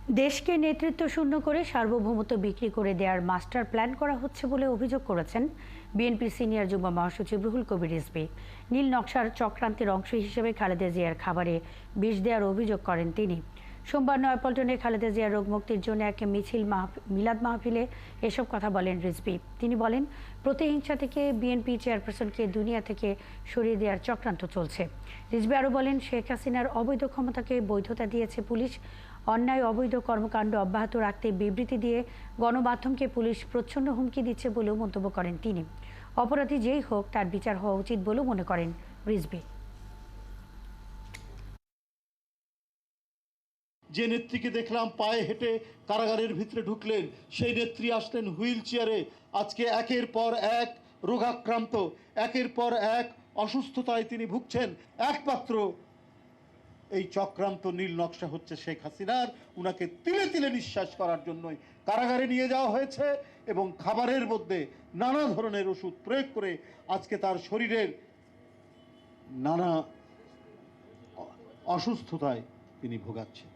দেশকে নেতৃত্ব শূন্য করে সার্বভৌমত্ব বিক্রি করে দেওয়ার মাস্টার প্ল্যান করা হচ্ছে বলে অভিযোগ করেছেন বিএনপির সিনিয়র যুগ্ম মহাসচিব রুহুল কবির রিজভী। নীল নকশার চক্রান্তের অংশ হিসেবে খালেদা জিয়ার খাবারে বিষ দেওয়ার অভিযোগ করেন তিনি। সোমবার নয়াপল্টনে খালেদা জিয়ার রোগ মুক্তির জন্য এক মিলাদ মাহফিলে এসব কথা বলেন রিজভী। তিনি বলেন, প্রতিহিংসা থেকে বিএনপি চেয়ারপারসনকে দুনিয়া থেকে সরিয়ে দেওয়ার চক্রান্ত চলছে। রিজভী আরও বলেন, শেখ হাসিনার অবৈধ ক্ষমতাকে বৈধতা দিয়েছে পুলিশ। অন্যায় অবৈধ কর্মকাণ্ড অব্যাহত রাখতে বিবৃতি দিয়ে গণমাধ্যমকে পুলিশ প্রচ্ছন্ন হুমকি দিচ্ছে বলেও মন্তব্য করেন তিনি। অপরাধী যেই হোক তার বিচার হওয়া উচিত বলেও মনে করেন রিজভী। যে নেত্রীকে দেখলাম পায়ে হেঁটে কারাগারের ভিতরে ঢুকলেন, সেই নেত্রী আসলেন হুইল চেয়ারে। আজকে একের পর এক রোগাক্রান্ত, একের পর এক অসুস্থতায় তিনি ভুগছেন। একমাত্র এই চক্রান্ত নীল নকশা হচ্ছে শেখ হাসিনার। উনাকে তিলে তিলে নিঃশ্বাস করার জন্যই কারাগারে নিয়ে যাওয়া হয়েছে এবং খাবারের মধ্যে নানা ধরনের ওষুধ প্রয়োগ করে আজকে তার শরীরের নানা অসুস্থতায় তিনি ভোগাচ্ছেন।